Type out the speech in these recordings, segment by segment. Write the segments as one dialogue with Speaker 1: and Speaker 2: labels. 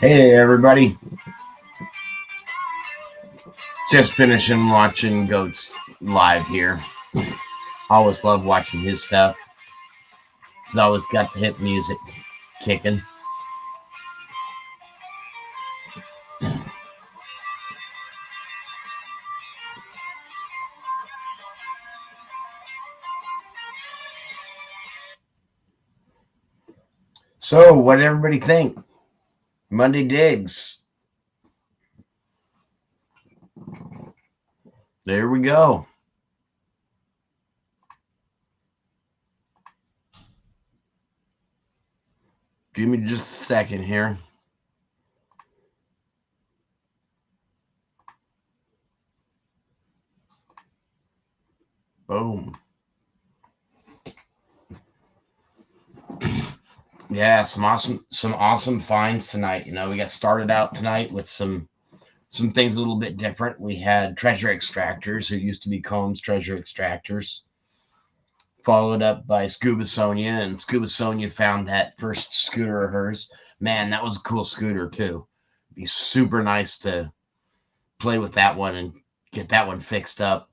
Speaker 1: Hey everybody, just finishing watching Goats live here. Always love watching his stuff. He's always got the hip music kicking. So, what did everybody think? Monday Digs. There we go. Give me just a second here. Boom. Yeah, some awesome finds tonight. You know, we got started out tonight with some things a little bit different. We had treasure extractors, who used to be Combs Treasure Extractors, followed up by Scuba Sonia, and Scuba Sonia found that first scooter of hers. Man, that was a cool scooter too. It'd be super nice to play with that one and get that one fixed up.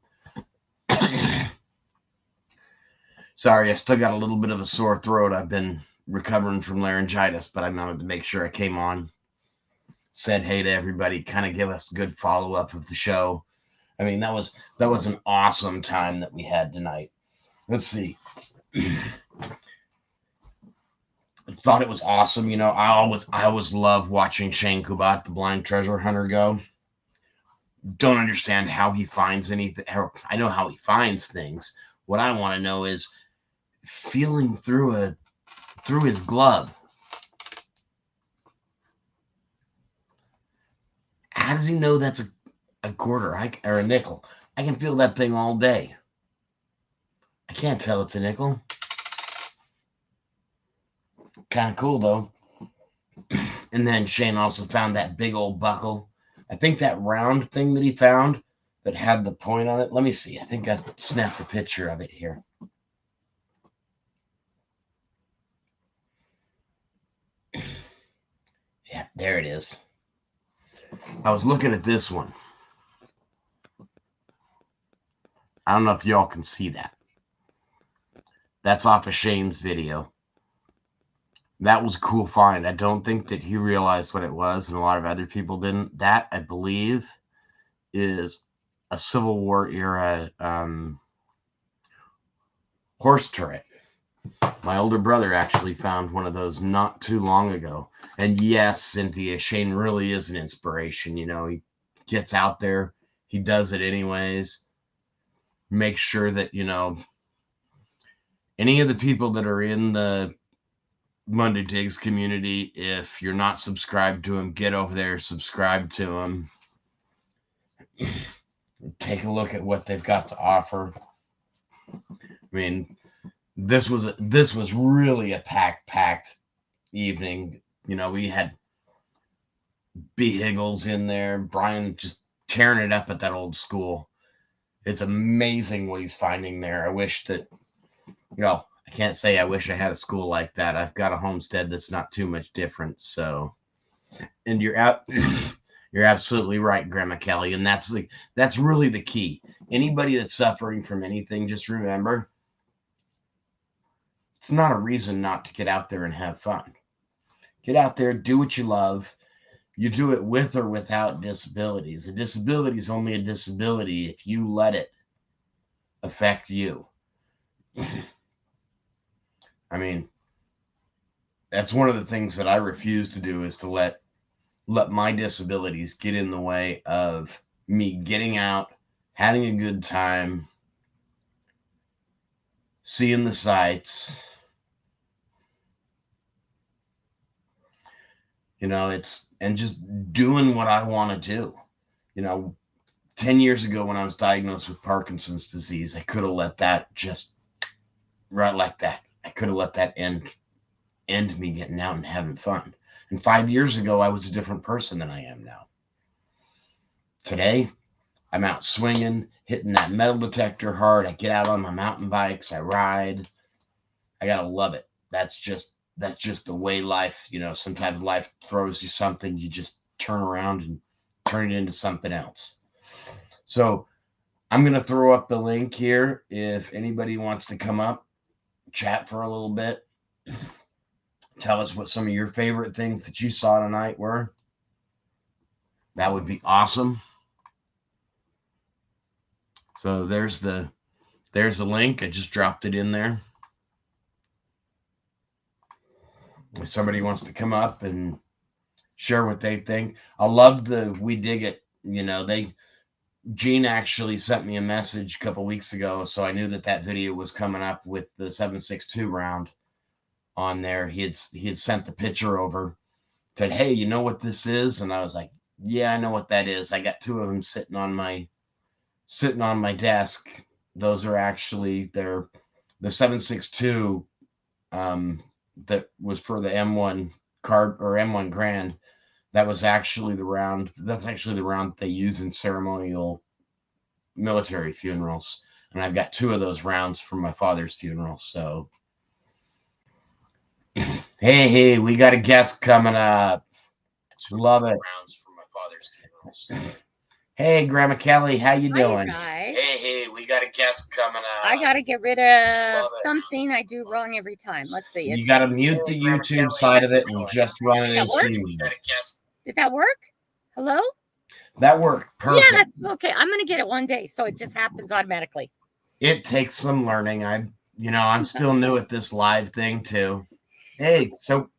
Speaker 1: Sorry, I still got a little bit of a sore throat. I've been recovering from laryngitis, but I wanted to make sure I came on, said hey to everybody, kind of give us a good follow up of the show. I mean, that was an awesome time that we had tonight. Let's see. Thought it was awesome. You know, I always love watching Shane Kubat, the blind treasure hunter, go. Don't understand how he finds anything. I know how he finds things. What I want to know is feeling through his glove. How does he know that's a quarter or a nickel? I can feel that thing all day. I can't tell it's a nickel. Kind of cool though. And then Shane also found that big old buckle. I think that round thing that he found that had the point on it. Let me see. I think I snapped a picture of it here. Yeah, there it is. I was looking at this one. I don't know if y'all can see that. That's off of Shane's video. That was a cool find. I don't think that he realized what it was, and a lot of other people didn't. That, I believe, is a Civil War era horse turret. My older brother actually found one of those not too long ago. And yes, Cynthia, Shane really is an inspiration. You know, he gets out there, he does it anyways. Make sure that, you know, any of the people that are in the Monday Digs community, if you're not subscribed to him, get over there, subscribe to him. Take a look at what they've got to offer. I mean, this was really a packed evening. You know, we had B. Higgles in there, Brian just tearing it up at that old school. It's amazing what he's finding there. I wish that, you know, I can't say I wish I had a school like that. I've got a homestead that's not too much different. So, and you're out. You're absolutely right, Grandma Kelly, and that's really the key. Anybody that's suffering from anything, just remember, it's not a reason not to get out there and have fun. Get out there, do what you love. You do it with or without disabilities. A disability is only a disability if you let it affect you. I mean, that's one of the things that I refuse to do, is to let my disabilities get in the way of me getting out, having a good time, seeing the sights. You know, and just doing what I want to do. You know, 10 years ago when I was diagnosed with Parkinson's disease, I could have let that just right like that. I could have let that end me getting out and having fun. And 5 years ago, I was a different person than I am now. Today, I'm out swinging, hitting that metal detector hard. I get out on my mountain bikes. I ride. I gotta love it. that's just the way life, sometimes life throws you something, you just turn around and turn it into something else. So I'm going to throw up the link here. If anybody wants to come up, chat for a little bit, tell us what some of your favorite things that you saw tonight were. That would be awesome. So there's the link. I just dropped it in there. If somebody wants to come up and share what they think. I love the We Dig It. Gene actually sent me a message a couple weeks ago, so I knew that video was coming up with the 7.62 round on there. He had sent the picture over, said, "Hey, you know what this is?" And I was like, "Yeah, I know what that is. I got 2 of them sitting on my desk. Those are actually the 7.62 that was for the M1 card or M1 Grand. That was actually the round. That's actually the round they use in ceremonial military funerals. And I've got 2 of those rounds from my father's funeral. So, hey, we got a guest coming up. Love it. Rounds from my father's funeral. Hey, Grandma Kelly, how you doing?
Speaker 2: Hi, guys.
Speaker 1: Hey, we got a guest coming up.
Speaker 2: I got to get rid of something I do wrong every time. Let's see.
Speaker 1: You got to mute the YouTube side of it and just run it as usual.
Speaker 2: Did that work? Hello?
Speaker 1: That worked perfect.
Speaker 2: Yes. Okay. I'm going to get it one day, so it just happens automatically.
Speaker 1: It takes some learning. I'm still new at this live thing too. Hey, so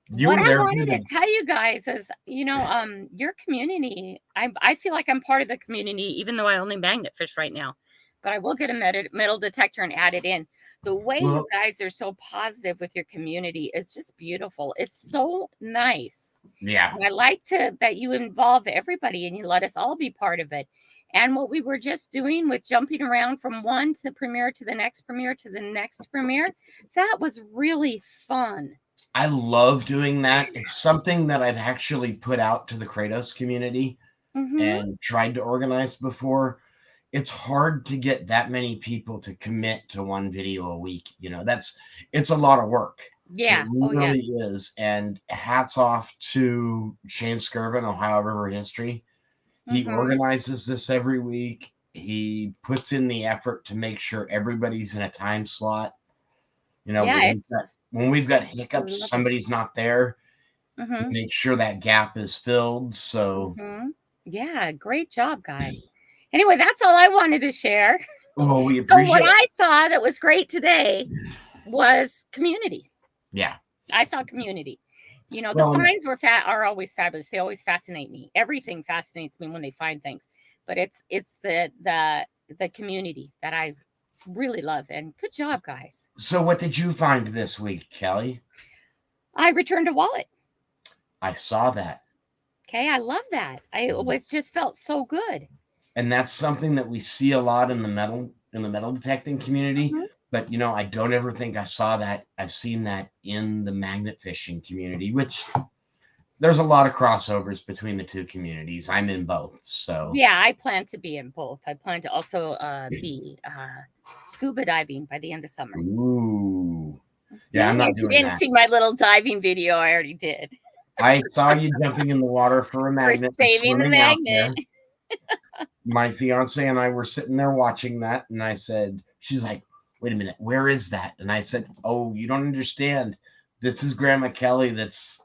Speaker 2: what I wanted to tell you guys is, your community. I feel like I'm part of the community, even though I only magnet fish right now. But I will get a metal detector and add it in. The way you guys are so positive with your community is just beautiful. It's so nice.
Speaker 1: Yeah.
Speaker 2: And I like that you involve everybody and you let us all be part of it. And what we were just doing with jumping around from one to premiere to the next premiere to the next premiere, that was really fun.
Speaker 1: I love doing that. It's something that I've actually put out to the Kratos community and tried to organize before. It's hard to get that many people to commit to one video a week. It's a lot of work.
Speaker 2: Yeah.
Speaker 1: It really is. And hats off to Shane Skirvin, Ohio River History. He organizes this every week. He puts in the effort to make sure everybody's in a time slot. When we've got hiccups, somebody's not there. Make sure that gap is filled. So,
Speaker 2: yeah, great job, guys. Anyway, that's all I wanted to share.
Speaker 1: Well, we appreciate
Speaker 2: So what I saw that was great today was community.
Speaker 1: Yeah,
Speaker 2: I saw community. The finds are always fabulous. They always fascinate me. Everything fascinates me when they find things, but it's the community that I really love. And good job, guys.
Speaker 1: So what did you find this week, Kelly?
Speaker 2: I returned a wallet.
Speaker 1: I saw that.
Speaker 2: Okay, I love that. I always just felt so good.
Speaker 1: And that's something that we see a lot in the metal detecting community. But I don't ever think I saw that. I've seen that in the magnet fishing community, which there's a lot of crossovers between the 2 communities. I'm in both, so
Speaker 2: yeah, I plan to be in both. I plan to also be scuba diving by the end of summer.
Speaker 1: Ooh, yeah, I'm not doing that.
Speaker 2: You didn't see my little diving video. I already did.
Speaker 1: I saw you jumping in the water for a magnet,
Speaker 2: for saving the magnet.
Speaker 1: My fiance and I were sitting there watching that, and I said, she's like, "Wait a minute, where is that?" And I said, "Oh, you don't understand. This is Grandma Kelly that's,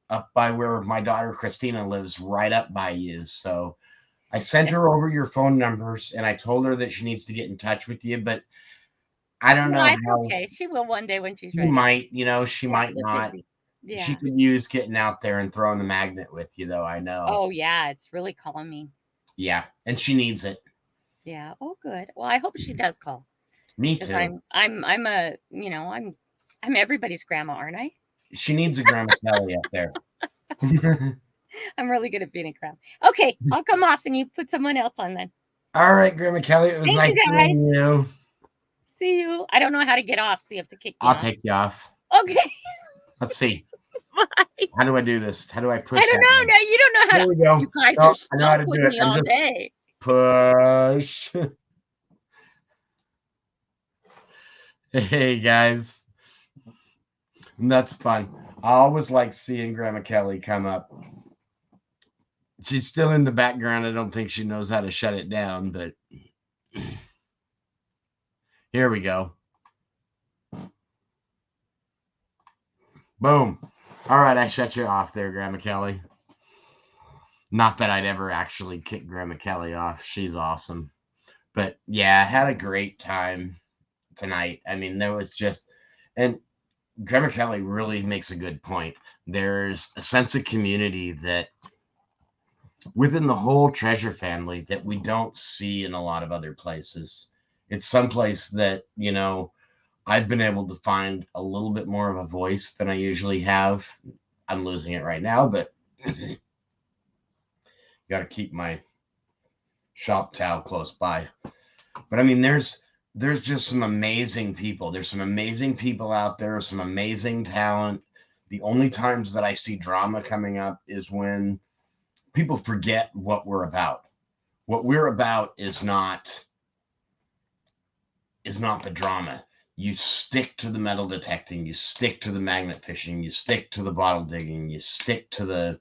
Speaker 1: up by where my daughter Christina lives, right up by you." So I sent her over your phone numbers, and I told her that she needs to get in touch with you, but I don't know how.
Speaker 2: Okay. She will one day when she's ready.
Speaker 1: She might, she might not.
Speaker 2: Yeah.
Speaker 1: She could use getting out there and throwing the magnet with you, though, I know.
Speaker 2: Oh, yeah, it's really calling me.
Speaker 1: Yeah, and she needs it.
Speaker 2: Yeah. Oh, good. Well, I hope she does call.
Speaker 1: Me too.
Speaker 2: I'm everybody's grandma, aren't I?
Speaker 1: She needs a Grandma Kelly up there.
Speaker 2: I'm really good at being a grandma. Okay, I'll come off and you put someone else on then.
Speaker 1: All right, Grandma Kelly. It was nice seeing you.
Speaker 2: See you. I don't know how to get off, so you have to kick me
Speaker 1: I'll
Speaker 2: off.
Speaker 1: take you off.
Speaker 2: Okay.
Speaker 1: Let's see. How do I do this? How do I push?
Speaker 2: I don't know. No, you don't know how
Speaker 1: to. There we go.
Speaker 2: You guys are stuck with me all day.
Speaker 1: Push. Hey guys. And that's fun. I always like seeing Grandma Kelly come up. She's still in the background. I don't think she knows how to shut it down, but here we go. Boom. All right, I shut you off there, Grandma Kelly. Not that I'd ever actually kick Grandma Kelly off. She's awesome. But yeah, I had a great time tonight. I mean, there was just, and Grandma Kelly really makes a good point. There's a sense of community that within the whole Treasure family that we don't see in a lot of other places. It's someplace that, I've been able to find a little bit more of a voice than I usually have. I'm losing it right now, but got to keep my shop towel close by. But I mean, there's just some amazing people. There's some amazing people out there, some amazing talent. The only times that I see drama coming up is when people forget what we're about. What we're about is not the drama. You stick to the metal detecting, you stick to the magnet fishing, you stick to the bottle digging, you stick to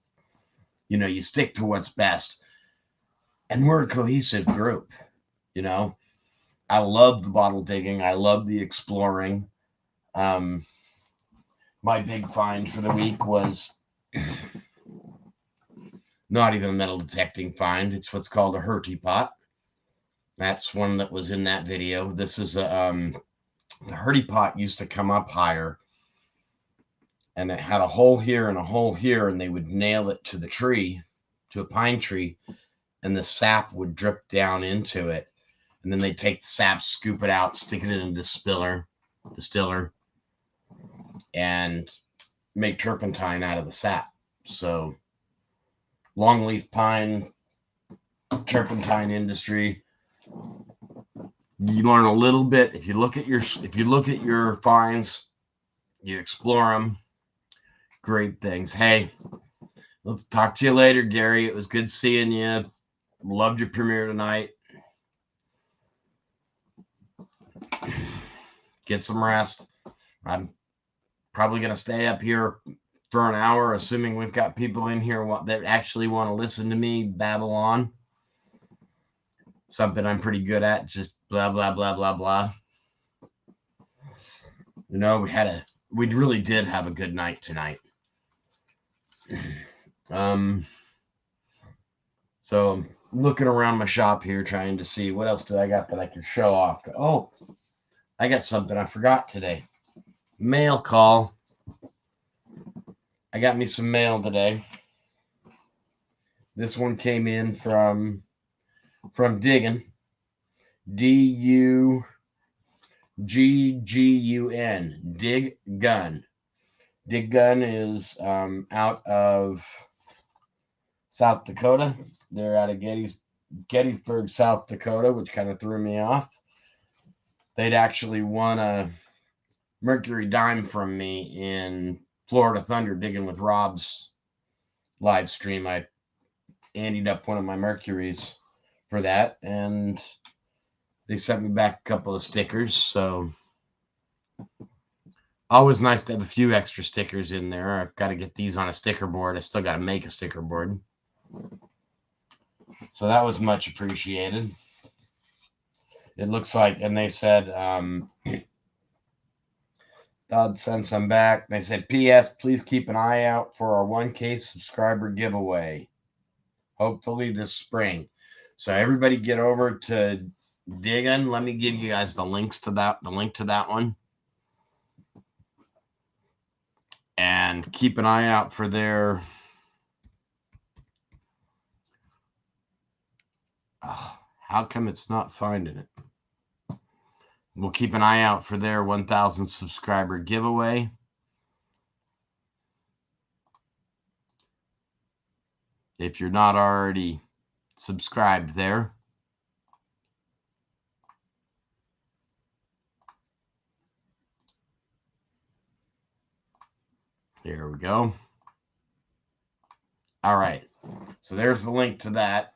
Speaker 1: you stick to what's best. And we're a cohesive group, I love the bottle digging. I love the exploring. My big find for the week was not even a metal detecting find. It's what's called a Hertie pot. That's one that was in that video. This is the Hertie pot used to come up higher, and it had a hole here and a hole here, and they would nail it to the tree, to a pine tree, and the sap would drip down into it. And then they'd take the sap, scoop it out, stick it in a distiller, and make turpentine out of the sap. So longleaf pine, turpentine industry. You learn a little bit if you look at your finds, you explore them. Great things. Hey, let's talk to you later, Gary. It was good seeing you. Loved your premiere tonight. Get some rest. I'm probably going to stay up here for an hour, assuming we've got people in here that actually want to listen to me babble on. Something I'm pretty good at, just blah, blah, blah, blah, blah. We really did have a good night tonight. So I'm looking around my shop here, trying to see what else did I got that I can show off. Oh, I got something I forgot today. Mail call. I got me some mail today. This one came in from Diggin. DUGGUN. Dig Gun. Dig Gun is out of South Dakota. They're out of Gettysburg, South Dakota, which kind of threw me off. They'd actually won a Mercury dime from me in Florida Thunder digging with Rob's live stream. I anteed up one of my Mercuries for that, and they sent me back a couple of stickers. So always nice to have a few extra stickers in there. I've got to get these on a sticker board. I still got to make a sticker board. So that was much appreciated. It looks like, and they said, Todd sent some back. They said, P.S. Please keep an eye out for our 1K subscriber giveaway. Hopefully this spring. So everybody get over to Diggin. Let me give you guys the link to that one. And keep an eye out for their how come it's not finding it? We'll keep an eye out for their 1,000 subscriber giveaway. If you're not already subscribed there. Here we go. All right. So there's the link to that.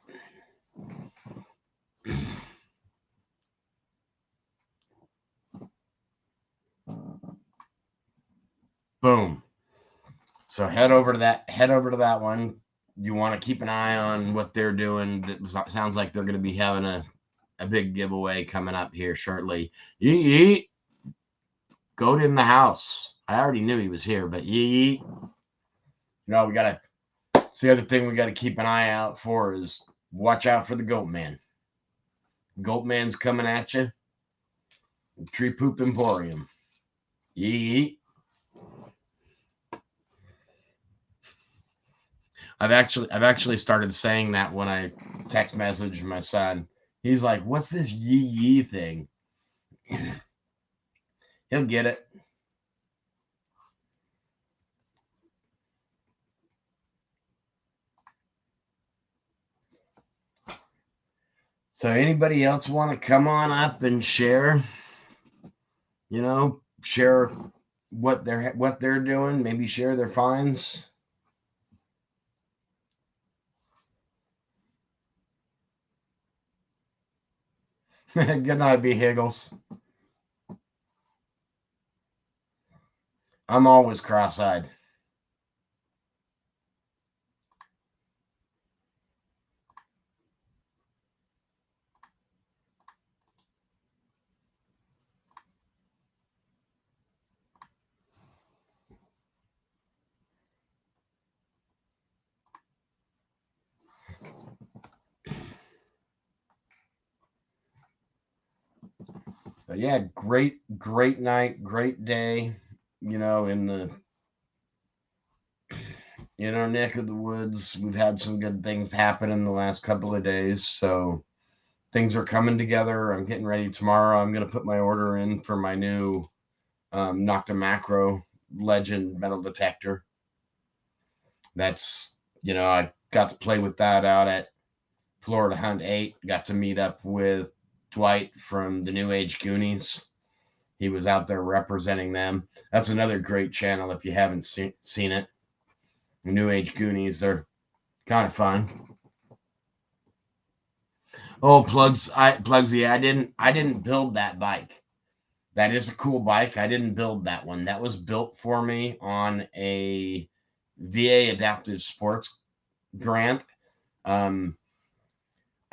Speaker 1: Boom. So head over to that one. You want to keep an eye on what they're doing. That sounds like they're going to be having a big giveaway coming up here shortly. Yeet. Goat in the house. I already knew he was here, but yeet. No, we got to. It's the other thing we got to keep an eye out for is watch out for the Goat Man. Goat Man's coming at you. Tree Poop Emporium. Yeet. I've actually started saying that when I text message my son. He's like, "What's this yee thing?" He'll get it. So anybody else want to come on up and share? Share what they're doing. Maybe share their finds. Good night, B. Higgles. I'm always cross-eyed. But yeah, great night, great day, in our neck of the woods. We've had some good things happen in the last couple of days, so things are coming together. I'm getting ready tomorrow. I'm going to put my order in for my new Nocta Macro Legend metal detector. That's, I got to play with that out at Florida Hunt 8. Got to meet up with Dwight from the New Age Goonies. He was out there representing them. That's another great channel if you haven't seen it. The New Age Goonies, they're kind of fun. Oh, Plugsy, I didn't build that bike. That is a cool bike. I didn't build that one. That was built for me on a VA Adaptive Sports grant.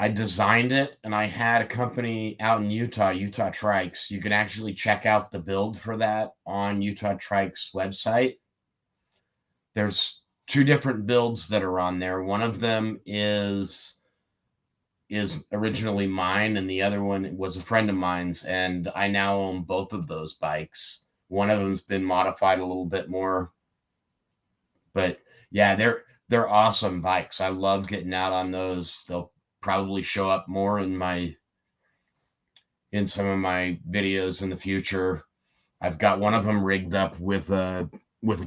Speaker 1: I designed it, and I had a company out in Utah Trikes. You can actually check out the build for that on Utah Trikes website. There's 2 different builds that are on there. One of them is originally mine, and the other one was a friend of mine's, and I now own both of those bikes. One of them's been modified a little bit more, but yeah, they're awesome bikes. I love getting out on those. They'll probably show up more in some of my videos in the future. I've got one of them rigged up with a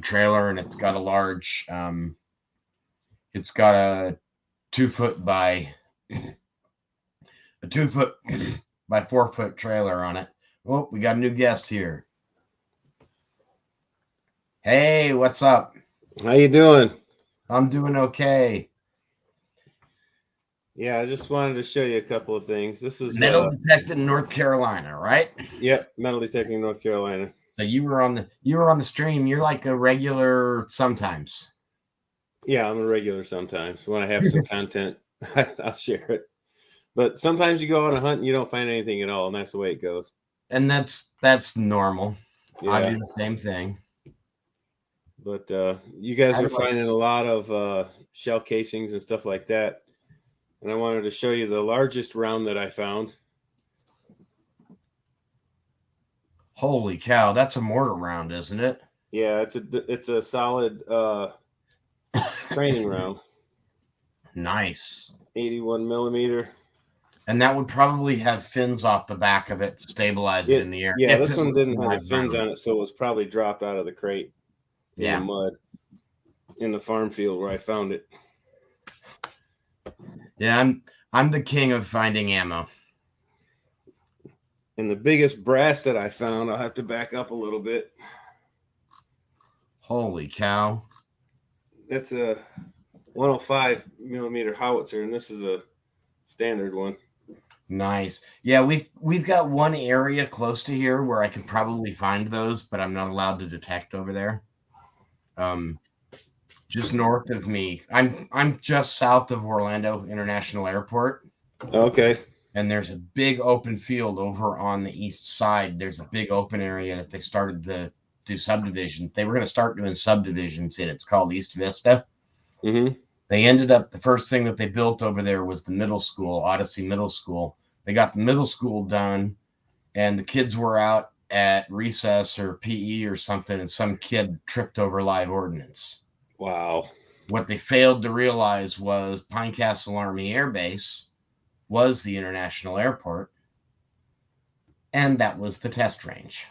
Speaker 1: trailer, and it's got a large it's got a 2 foot by 4 foot trailer on it. Oh, we got a new guest here. Hey, what's up?
Speaker 3: How you doing?
Speaker 1: I'm doing okay.
Speaker 3: Yeah, I just wanted to show you a couple of things. This is
Speaker 1: metal detecting North Carolina, right?
Speaker 3: Yep, metal detecting North Carolina.
Speaker 1: So you were on the stream. You're like a regular sometimes.
Speaker 3: Yeah, I'm a regular sometimes. When I have some content, I'll share it. But sometimes you go on a hunt and you don't find anything at all, and that's the way it goes.
Speaker 1: And that's normal.
Speaker 3: Yeah.
Speaker 1: I do the same thing.
Speaker 3: But you guys are finding a lot of shell casings and stuff like that. And I wanted to show you the largest round that I found.
Speaker 1: Holy cow, that's a mortar round, isn't it?
Speaker 3: Yeah, it's a solid training round.
Speaker 1: Nice.
Speaker 3: 81 millimeter.
Speaker 1: And that would probably have fins off the back of it to stabilize it in the air.
Speaker 3: Yeah, this one didn't have the fins on it, so it was probably dropped out of the crate in the mud in the farm field where I found it.
Speaker 1: Yeah, I'm the king of finding ammo.
Speaker 3: And the biggest brass that I found, I'll have to back up a little bit.
Speaker 1: Holy cow.
Speaker 3: That's a 105 millimeter howitzer, and this is a standard one.
Speaker 1: Nice. Yeah, we've got one area close to here where I can probably find those, but I'm not allowed to detect over there. just north of me. I'm just south of Orlando International Airport.
Speaker 3: Okay.
Speaker 1: And there's a big open field over on the east side. There's a big open area that they started to do subdivision. They were going to start doing subdivisions in. It's called East Vista.
Speaker 3: Mm-hmm.
Speaker 1: They ended up, the first thing that they built over there was the middle school, Odyssey Middle School. They got the middle school done, and the kids were out at recess or PE or something, and some kid tripped over live ordnance.
Speaker 3: Wow.
Speaker 1: What they failed to realize was Pine Castle Army Air Base was the international airport, and that was the test range.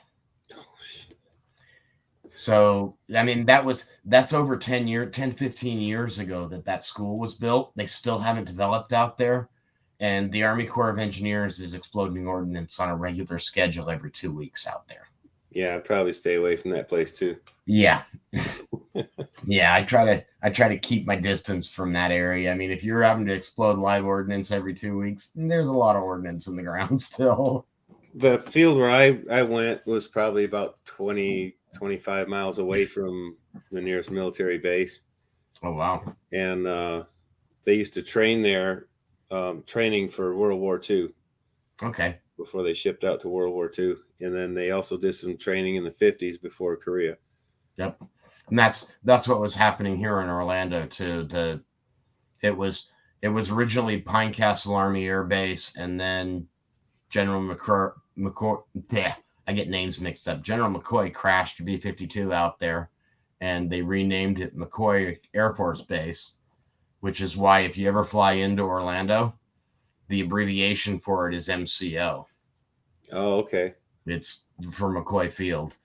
Speaker 1: So, I mean, that's over 15 years ago that school was built. They still haven't developed out there. And the Army Corps of Engineers is exploding ordnance on a regular schedule every 2 weeks out there.
Speaker 3: Yeah, I'd probably stay away from that place too.
Speaker 1: Yeah. Yeah, I try to keep my distance from that area. I mean, if you're having to explode live ordnance every 2 weeks, there's a lot of ordnance in the ground still.
Speaker 3: The field where I went was probably about 25 miles away from the nearest military base.
Speaker 1: Oh, wow.
Speaker 3: And they used to train there, training for World War II.
Speaker 1: Okay.
Speaker 3: Before they shipped out to World War II. And then they also did some training in the 50s before Korea.
Speaker 1: Yep. And that's what was happening here in Orlando too. It was originally Pine Castle Army Air Base, and then General McCoy, I get names mixed up. General McCoy crashed a B-52 out there, and they renamed it McCoy Air Force Base, which is why if you ever fly into Orlando, the abbreviation for it is MCO.
Speaker 3: Oh, okay.
Speaker 1: It's for McCoy Field.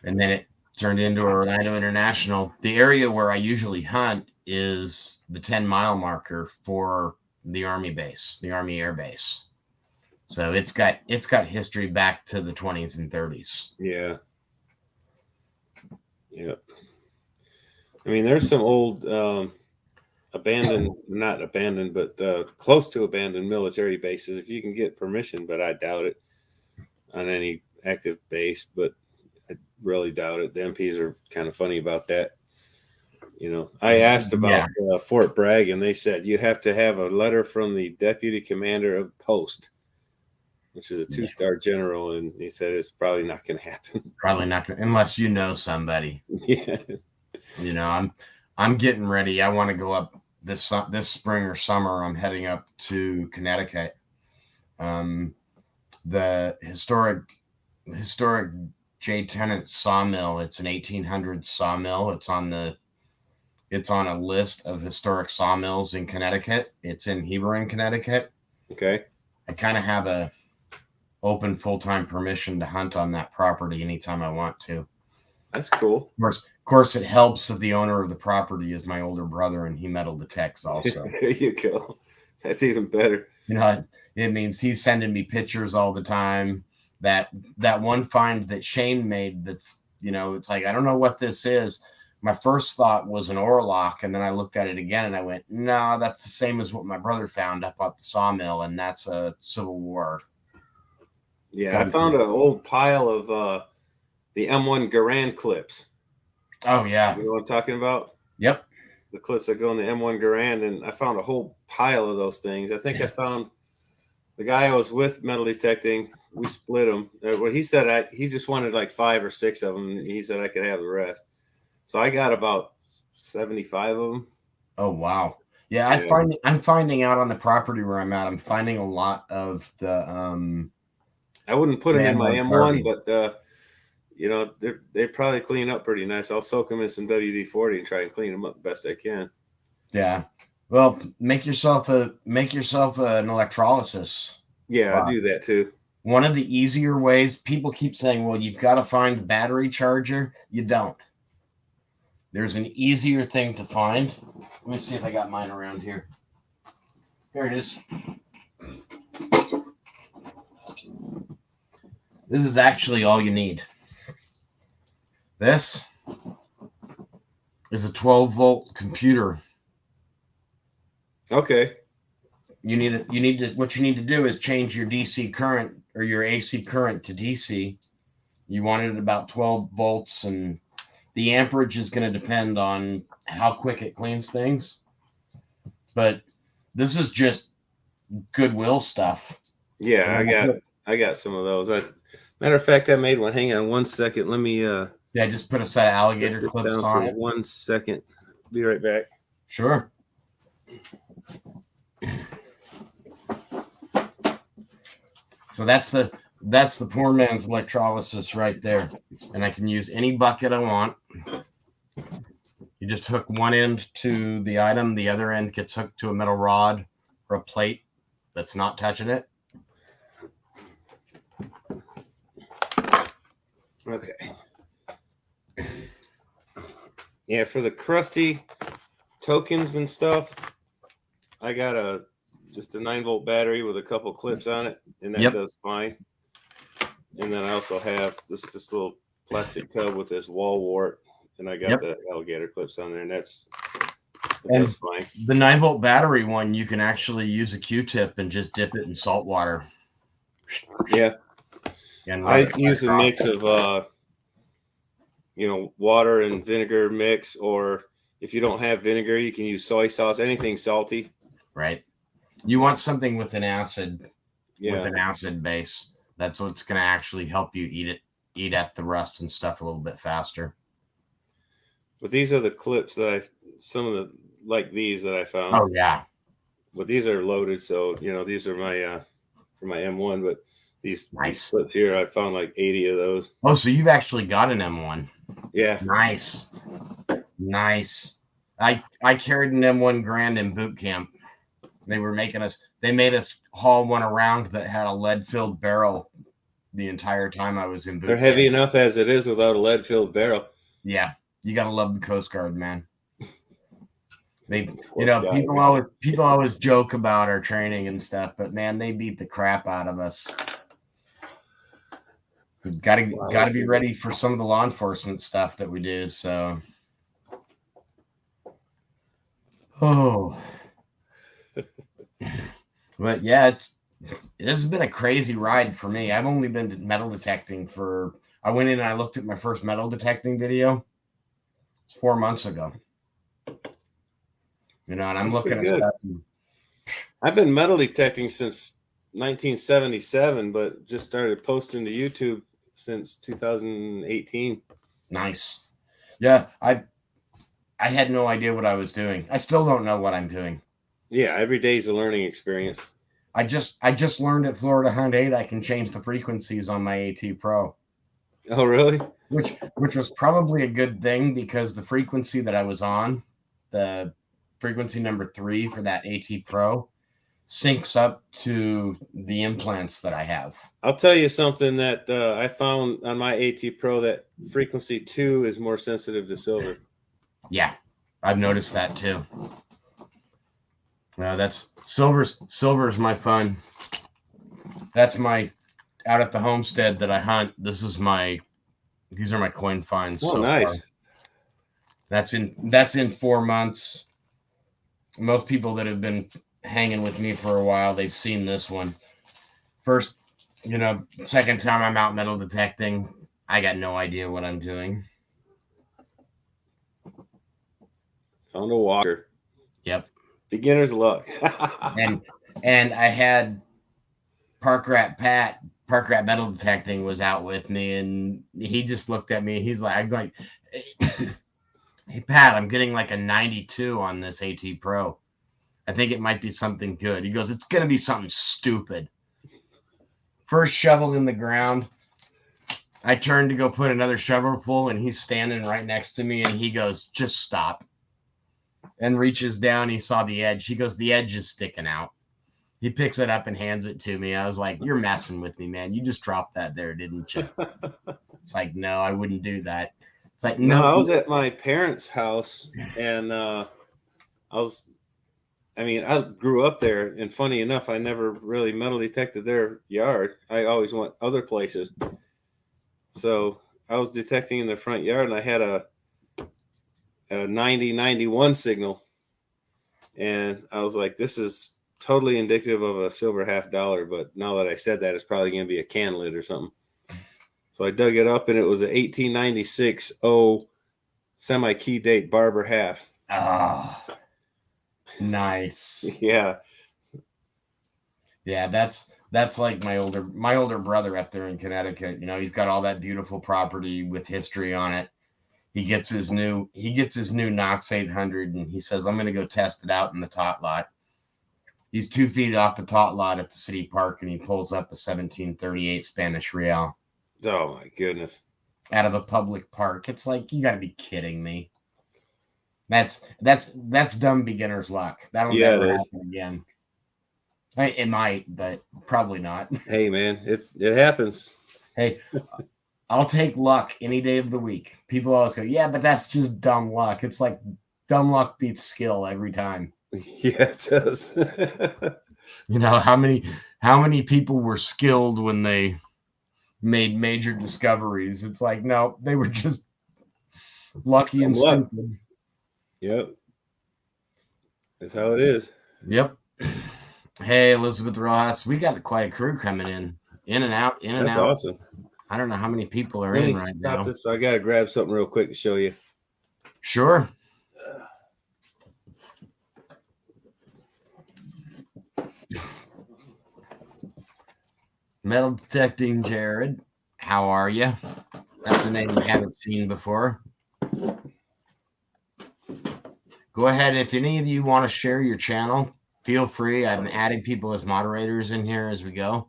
Speaker 1: And then it turned into Orlando International. The area where I usually hunt is the 10-mile marker for the Army base, the Army Air Base. So it's got history back to the 20s and 30s.
Speaker 3: Yeah. Yep. I mean, there's some old not abandoned, but close to abandoned military bases if you can get permission, but I doubt it on any active base, but I really doubt it. The MPs are kind of funny about that. You know, I asked about Fort Bragg, and they said you have to have a letter from the deputy commander of post, which is a 2-star general, and he said it's probably not going to happen.
Speaker 1: Probably not going, unless you know somebody.
Speaker 3: Yeah. You
Speaker 1: know, I'm getting ready. I want to go up this spring or summer. I'm heading up to Connecticut. The historic J. Tennant sawmill. It's an 1800s sawmill. It's on a list of historic sawmills in Connecticut. It's in Hebron, Connecticut.
Speaker 3: Okay.
Speaker 1: I kind of have a open full-time permission to hunt on that property anytime I want to.
Speaker 3: That's cool.
Speaker 1: Of course, it helps that the owner of the property is my older brother, and he metal detects also.
Speaker 3: There you go. That's even better.
Speaker 1: You know, it means he's sending me pictures all the time. That one find that Shane made, that's, you know, it's like, I don't know what this is. My first thought was an oarlock, and then I looked at it again and I went, no, that's the same as what my brother found up at the sawmill, and that's a Civil War.
Speaker 3: Yeah, I found an old pile of the M1 Garand clips.
Speaker 1: Oh, yeah.
Speaker 3: You know what I'm talking about?
Speaker 1: Yep.
Speaker 3: The clips that go in the M1 Garand, and I found a whole pile of those things. I think I found the guy I was with metal detecting. We split them. Well, he said he just wanted like 5 or 6 of them. And he said I could have the rest. So I got about 75 of them.
Speaker 1: Oh, wow. Yeah, I'm finding out on the property where I'm at. I'm finding a lot of the.
Speaker 3: I wouldn't put them in my M1, but you know, they probably clean up pretty nice. I'll soak them in some WD-40 and try and clean them up the best I can.
Speaker 1: Yeah. Well, make yourself an electrolysis.
Speaker 3: Yeah, I do that too.
Speaker 1: One of the easier ways, people keep saying, well, you've got to find the battery charger. You don't. There's an easier thing to find. Let me see if I got mine around here. Here it is. This is actually all you need. This is a 12-volt computer.
Speaker 3: Okay.
Speaker 1: What you need to do is change your DC current or your AC current to DC. You want it at about 12 volts, and the amperage is going to depend on how quick it cleans things. But this is just Goodwill stuff.
Speaker 3: Yeah, I got some of those. Matter of fact, I made one. Hang on 1 second. Let me
Speaker 1: yeah, just put a set of alligator clips on it.
Speaker 3: 1 second. Be right back.
Speaker 1: Sure. So that's the poor man's electrolysis right there. And I can use any bucket I want. You just hook one end to the item, the other end gets hooked to a metal rod or a plate that's not touching it.
Speaker 3: Okay. Yeah, for the crusty tokens and stuff, I got just a 9-volt battery with a couple clips on it, and that does fine. And then I also have this little plastic tub with this wall wart, and I got the alligator clips on there, and that's fine.
Speaker 1: The 9-volt battery one, you can actually use a Q-tip and just dip it in salt water.
Speaker 3: Yeah.
Speaker 1: And
Speaker 3: I use a mix of water and vinegar mix, or if you don't have vinegar, you can use soy sauce, anything salty.
Speaker 1: Right. You want something with an acid,
Speaker 3: with
Speaker 1: an acid base. That's what's going to actually help you eat at the rust and stuff a little bit faster.
Speaker 3: But these are the clips that these that I found.
Speaker 1: Oh yeah.
Speaker 3: But these are loaded, so these are my for my M1. But these clips here, I found like 80 of those.
Speaker 1: Oh, so you've actually got an M1?
Speaker 3: Yeah.
Speaker 1: Nice. I carried an M1 Grand in boot camp. They made us haul one around that had a lead-filled barrel the entire time I was in boot camp.
Speaker 3: They're heavy enough as it is without a lead-filled barrel.
Speaker 1: Yeah, you gotta love the Coast Guard, man. People always joke about our training and stuff, but man, they beat the crap out of us. We've got to be ready for some of the law enforcement stuff that we do. So, but yeah, it has been a crazy ride for me. I've only been metal detecting I went in and I looked at my first metal detecting video. It's 4 months ago. And I'm looking at stuff.
Speaker 3: I've been metal detecting since 1977, but just started posting to YouTube since 2018.
Speaker 1: Nice. Yeah, I had no idea what I was doing. I still don't know what I'm doing.
Speaker 3: Yeah, every day's a learning experience.
Speaker 1: I just learned at Florida Hunt 8 I can change the frequencies on my AT Pro.
Speaker 3: Oh, really?
Speaker 1: Which was probably a good thing, because the frequency that I was on, the frequency number 3 for that AT Pro, syncs up to the implants that I have.
Speaker 3: I'll tell you something that I found on my AT Pro, that frequency 2 is more sensitive to silver.
Speaker 1: Yeah, I've noticed that too. No, that's silver's my fun. That's my out at the homestead that I hunt. These are my coin finds.
Speaker 3: Oh, so nice.
Speaker 1: Far. That's in 4 months. Most people that have been hanging with me for a while, they've seen this one. First, second time I'm out metal detecting, I got no idea what I'm doing.
Speaker 3: Found a walker.
Speaker 1: Yep.
Speaker 3: Beginner's luck.
Speaker 1: and I had Park Rat Metal Detecting was out with me, and he just looked at me. He's like, I'm going, hey Pat, I'm getting like a 92 on this AT Pro. I think it might be something good. He goes, it's gonna be something stupid. First shovel in the ground. I turned to go put another shovelful, and he's standing right next to me, and he goes, just stop. And reaches down. He saw the edge. He goes, the edge is sticking out. He picks it up and hands it to me. I was like, you're messing with me, man. You just dropped that there, didn't you? It's like, no, I wouldn't do that. It's like, no.
Speaker 3: I was at my parents' house, and I grew up there, and funny enough, I never really metal detected their yard. I always went other places. So I was detecting in the front yard, and I had a 90-91 signal, and I was like, this is totally indicative of a silver $50. But now that I said that, it's probably going to be a can lid or something. So I dug it up, and it was an 1896 semi-key date barber half.
Speaker 1: Ah, nice.
Speaker 3: Yeah.
Speaker 1: Yeah, that's like my older brother up there in Connecticut. You know, he's got all that beautiful property with history on it. He gets his new Knox 800, and he says, I'm going to go test it out in the tot lot. He's 2 feet off the tot lot at the city park, and he pulls up a 1738 Spanish Real
Speaker 3: Oh my goodness.
Speaker 1: out of a public park. It's like, you got to be kidding me. That's dumb beginner's luck. That'll never happen again. It might, but probably not.
Speaker 3: Hey man, it happens.
Speaker 1: Hey, I'll take luck any day of the week. People always go, yeah, but that's just dumb luck. It's like dumb luck beats skill every time.
Speaker 3: Yeah, it does.
Speaker 1: You know, how many people were skilled when they made major discoveries? It's like, no, they were just lucky and stupid.
Speaker 3: Yep. That's how it is.
Speaker 1: Yep. Hey, Elizabeth Ross, we got quite a crew coming in and out, in and
Speaker 3: That's
Speaker 1: out.
Speaker 3: awesome.
Speaker 1: I don't know how many people are in right now.
Speaker 3: This. I got to grab something real quick to show you.
Speaker 1: Sure. Metal Detecting Jared, how are you? That's a name I haven't seen before. Go ahead. If any of you want to share your channel, feel free. I'm adding people as moderators in here as we go.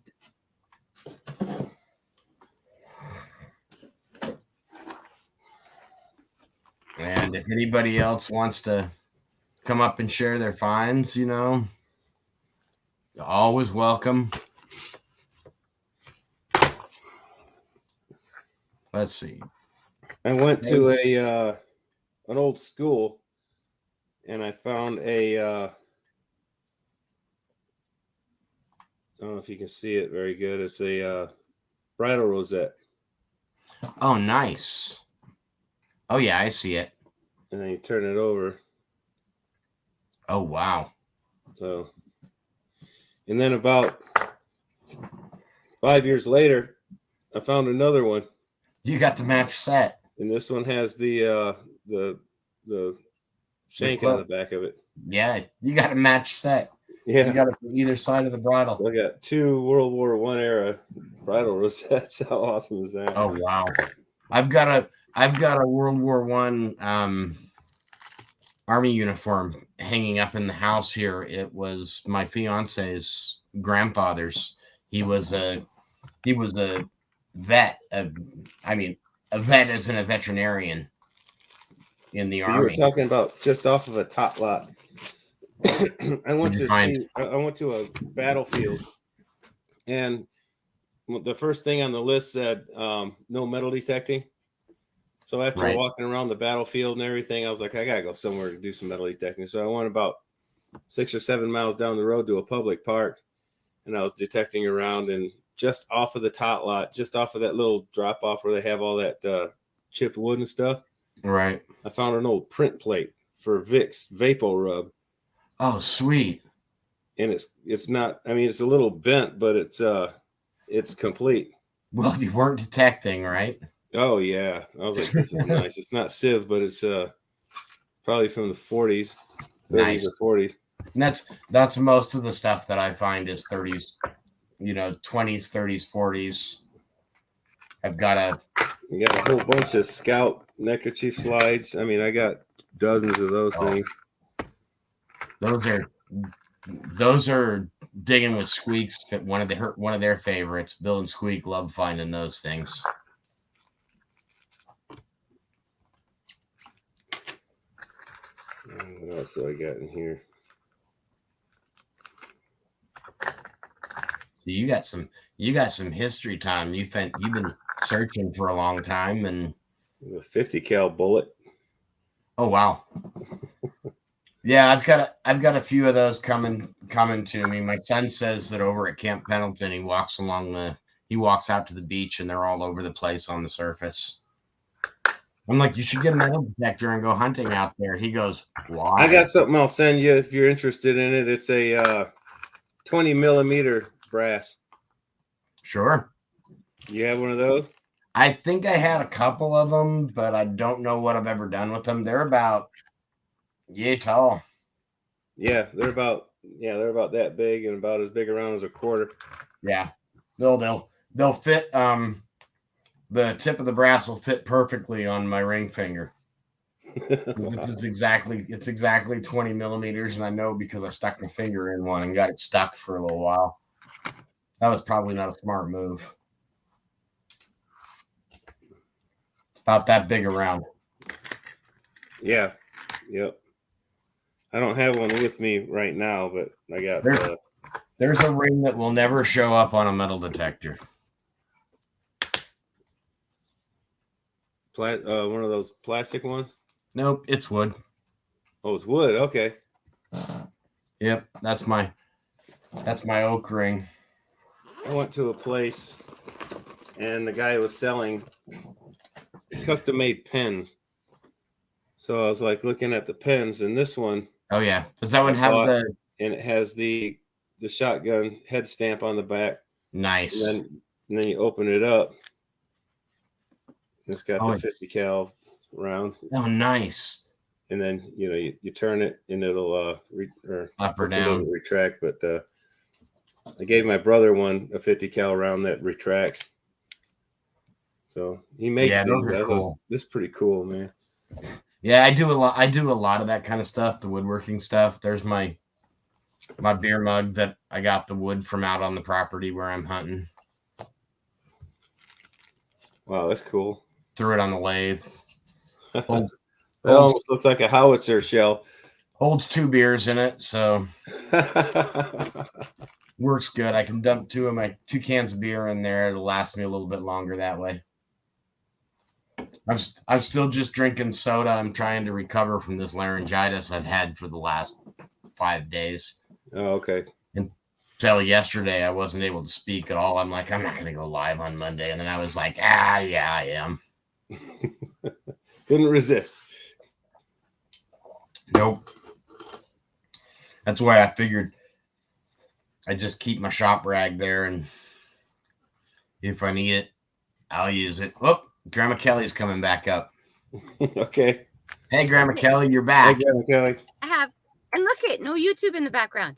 Speaker 1: And if anybody else wants to come up and share their finds, you know, you're always welcome. Let's see.
Speaker 3: I went to an old school, and I found a. I don't know if you can see it very good. It's a bridal rosette.
Speaker 1: Oh, nice. Oh yeah, I see it.
Speaker 3: And then you turn it over.
Speaker 1: Oh wow.
Speaker 3: So, and then about 5 years later, I found another one.
Speaker 1: You got the match set.
Speaker 3: And this one has the shank on the back of it.
Speaker 1: Yeah, you got a match set.
Speaker 3: Yeah.
Speaker 1: You got it from either side of the bridle.
Speaker 3: I got 2 World War I era bridal rosettes. How awesome is that?
Speaker 1: Oh wow. I've got a World War I Army uniform hanging up in the house here. It was my fiance's grandfather's. He was a vet. A vet as in a veterinarian in the Army.
Speaker 3: You were talking about just off of a top lot. I went to a battlefield, and the first thing on the list said no metal detecting. So after walking around the battlefield and everything, I was like, I gotta go somewhere to do some metal detecting. So I went about 6 or 7 miles down the road to a public park, and I was detecting around, and just off of the tot lot, just off of that little drop off where they have all that chipped wood and stuff. Right. I found an old print plate for Vicks Vapo Rub.
Speaker 1: Oh, sweet.
Speaker 3: And it's not, I mean, it's a little bent, but it's complete.
Speaker 1: Well, you weren't detecting, right?
Speaker 3: Oh yeah. I was like, this is nice. It's not Civ, but it's probably from the 40s, 30s nice. Or 40s.
Speaker 1: And that's most of the stuff that I find is 30s, 20s, 30s, 40s. I've got a
Speaker 3: whole bunch of Scout neckerchief slides. I mean, I got dozens of those things.
Speaker 1: Those are digging with Squeaks. One of their favorites. Bill and Squeak love finding those things.
Speaker 3: What else do I got in here?
Speaker 1: So you got some history time. You've been searching for a long time, and
Speaker 3: there's a 50 cal bullet.
Speaker 1: Oh wow. Yeah, I've got a few of those coming to me. My son says that over at Camp Pendleton, he walks out to the beach and they're all over the place on the surface. I'm like, you should get a metal detector and go hunting out there. He goes, why?
Speaker 3: I got something I'll send you if you're interested in it. It's a 20 millimeter brass.
Speaker 1: Sure.
Speaker 3: You have one of those?
Speaker 1: I think I had a couple of them, but I don't know what I've ever done with them. They're about yay tall.
Speaker 3: Yeah, they're about that big and about as big around as a quarter.
Speaker 1: Yeah, they'll fit. The tip of the brass will fit perfectly on my ring finger. It's exactly 20 millimeters, and I know because I stuck my finger in one and got it stuck for a little while. That was probably not a smart move. It's about that big around.
Speaker 3: Yeah. Yep. I don't have one with me right now, but I got
Speaker 1: there's a ring that will never show up on a metal detector.
Speaker 3: one of those plastic ones.
Speaker 1: Nope, it's wood.
Speaker 3: Oh, it's wood. Okay.
Speaker 1: Yep, that's my oak ring.
Speaker 3: I went to a place and the guy was selling custom made pens. So I was like looking at the pens, and this one.
Speaker 1: Oh yeah, does that one have the?
Speaker 3: And it has the shotgun head stamp on the back.
Speaker 1: Nice.
Speaker 3: And then you open it up. It's got the 50 cal round.
Speaker 1: Oh, nice.
Speaker 3: And then you turn it and it'll
Speaker 1: up or down
Speaker 3: retract. But I gave my brother a 50 cal round that retracts. So he makes these. Cool. This is pretty cool, man.
Speaker 1: Yeah, I do a lot of that kind of stuff, the woodworking stuff. There's my beer mug that I got the wood from out on the property where I'm hunting.
Speaker 3: Wow, that's cool.
Speaker 1: Threw it on the lathe.
Speaker 3: That almost looks like a howitzer shell.
Speaker 1: Holds 2 beers in it, so works good. I can dump 2 cans of beer in there. It'll last me a little bit longer that way. I'm still just drinking soda. I'm trying to recover from this laryngitis I've had for the last 5 days.
Speaker 3: Oh, okay.
Speaker 1: Until yesterday, I wasn't able to speak at all. I'm like, I'm not going to go live on Monday. And then I was like, yeah, I am.
Speaker 3: Couldn't resist.
Speaker 1: Nope. That's why I figured I just keep my shop rag there, and if I need it, I'll use it. Oh, Grandma Kelly's coming back up.
Speaker 3: Okay.
Speaker 1: Hey, Grandma Kelly, you're back.
Speaker 3: Hey, Grandma Kelly.
Speaker 2: I have, and look at no YouTube in the background.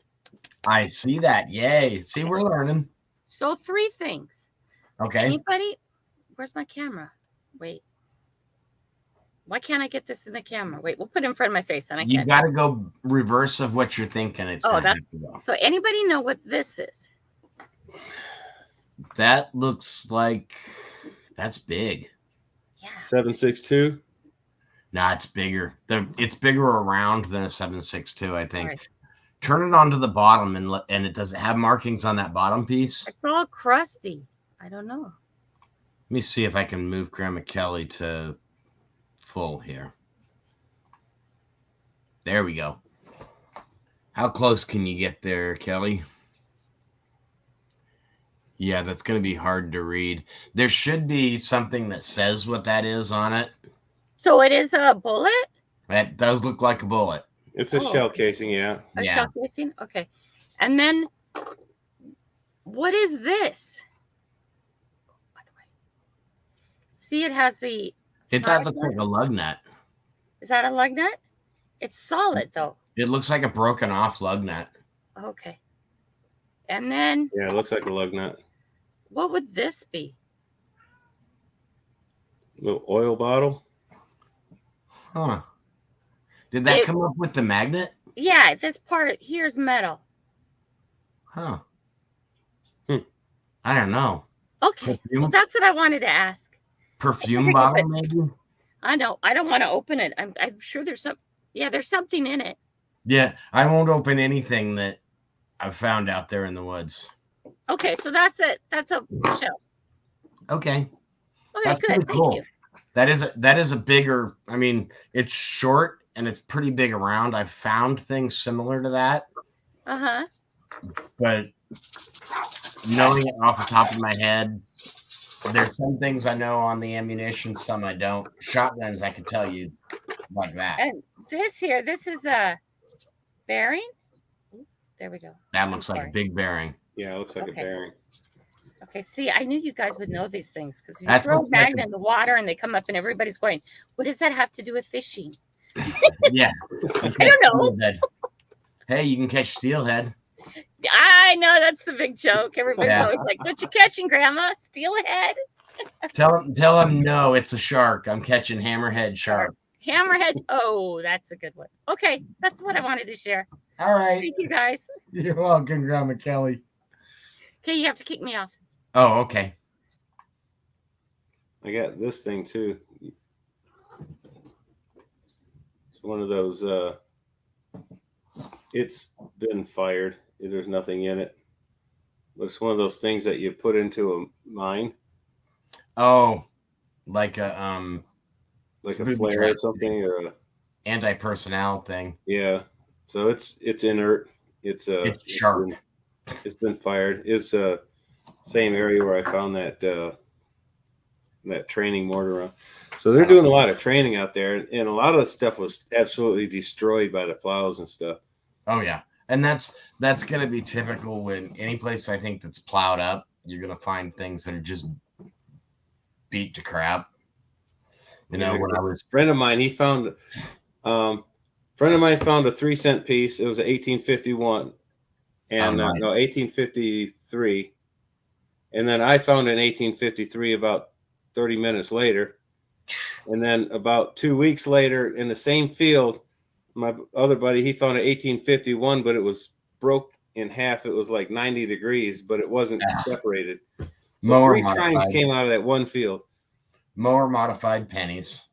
Speaker 1: I see that. Yay. See, we're learning.
Speaker 2: So 3 things.
Speaker 1: Okay.
Speaker 2: Anybody? Where's my camera? Wait. Why can't I get this in the camera? Wait, we'll put it in front of my face. And
Speaker 1: You got to go reverse of what you're thinking.
Speaker 2: So anybody know what this is?
Speaker 1: That looks like that's big.
Speaker 2: Yeah.
Speaker 3: 7.62.
Speaker 1: Nah, it's bigger. It's bigger around than a 7.62, I think.
Speaker 2: Right.
Speaker 1: Turn it onto the bottom and it does it have markings on that bottom piece?
Speaker 2: It's all crusty. I don't know.
Speaker 1: Let me see if I can move Grandma Kelly to full here. There we go. How close can you get there, Kelly? Yeah, that's going to be hard to read. There should be something that says what that is on it.
Speaker 2: So it is a bullet?
Speaker 1: That does look like a bullet.
Speaker 3: It's a shell casing, yeah.
Speaker 2: A shell casing? Okay. And then, what is this? By the way. See, it has the...
Speaker 1: That looks like a lug nut.
Speaker 2: Is that a lug nut? It's solid, though.
Speaker 1: It looks like a broken off lug nut.
Speaker 2: Okay. And then...
Speaker 3: Yeah, it looks like a lug nut.
Speaker 2: What would this be?
Speaker 3: Little oil bottle.
Speaker 1: Huh. Did that come up with the magnet?
Speaker 2: Yeah, this part here's metal.
Speaker 1: Huh. I don't know.
Speaker 2: Okay. Well, that's what I wanted to ask.
Speaker 1: Perfume bottle, maybe?
Speaker 2: I know. I don't want to open it. I'm sure there's there's something in it.
Speaker 1: Yeah, I won't open anything that I've found out there in the woods.
Speaker 2: Okay, so that's it. That's a shell.
Speaker 1: Okay.
Speaker 2: That's good.
Speaker 1: Cool.
Speaker 2: Thank you.
Speaker 1: That is a bigger, I mean, it's short and it's pretty big around. I've found things similar to that.
Speaker 2: Uh-huh.
Speaker 1: But knowing it off the top of my head, there's some things I know on the ammunition, some I don't. Shotguns, I can tell you like that.
Speaker 2: And this is a bearing. There we go.
Speaker 1: That looks like a big bearing.
Speaker 3: Yeah, it looks like a bearing.
Speaker 2: Okay, see, I knew you guys would know these things because you
Speaker 1: That's
Speaker 2: throw a
Speaker 1: what's like
Speaker 2: magnet in the water and they come up and everybody's going, what does that have to do with fishing?
Speaker 1: Yeah.
Speaker 2: I don't know.
Speaker 1: Steelhead. Hey, you can catch steelhead.
Speaker 2: I know that's the big joke. Everybody's
Speaker 1: Yeah.
Speaker 2: always like, what you catching, Grandma? Steelhead?
Speaker 1: Tell them no, it's a shark. I'm catching hammerhead shark.
Speaker 2: Hammerhead. Oh, that's a good one. Okay, that's what I wanted to share.
Speaker 1: All right.
Speaker 2: Thank you, guys.
Speaker 1: You're welcome, Grandma Kelly.
Speaker 2: Okay, you have to kick me off.
Speaker 1: Oh, okay.
Speaker 3: I got this thing too. It's one of those. It's been fired. There's nothing in it. But it's one of those things that you put into a mine,
Speaker 1: Oh, like a
Speaker 3: like a
Speaker 1: booby
Speaker 3: flare
Speaker 1: trap
Speaker 3: or something, or
Speaker 1: anti-personnel thing.
Speaker 3: yeah. So it's inert. It's
Speaker 1: sharp.
Speaker 3: It's been fired. It's same area where I found that that training mortar. So they're doing a lot of training out there, and a lot of the stuff was absolutely destroyed by the plows and stuff.
Speaker 1: Oh yeah, and that's going to be typical when any place I think that's plowed up, you're going to find things that are just beat to crap. You know, when I was
Speaker 3: friend of mine, he found friend of mine found a 3-cent piece. It was 1851 and
Speaker 1: nice.
Speaker 3: no 1853, and then I found it in 1853 about 30 minutes later, and then about 2 weeks later in the same field, my other buddy, he found it 1851, but it was broke in half. It was like 90 degrees, but it wasn't separated. So
Speaker 1: Mower
Speaker 3: 3
Speaker 1: modified.
Speaker 3: chimes came out of that one field.
Speaker 1: Mower modified pennies.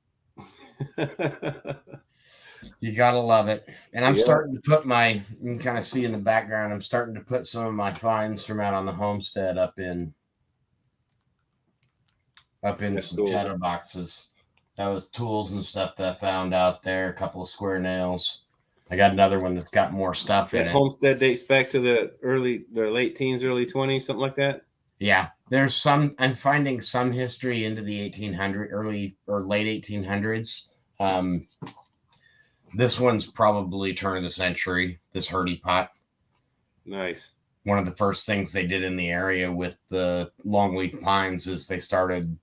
Speaker 1: You gotta love it. And I'm starting to put you can kind of see in the background, I'm starting to put some of my finds from out on the homestead up in some tether boxes. That was tools and stuff that I found out there. A couple of square nails. I got another one that's got more stuff in it.
Speaker 3: Homestead dates back to the late teens, early 20s, something like that.
Speaker 1: Yeah, I'm finding some history into the early or late 1800s. This one's probably turn of the century, this Hurdy pot.
Speaker 3: Nice.
Speaker 1: One of the first things they did in the area with the longleaf pines is they started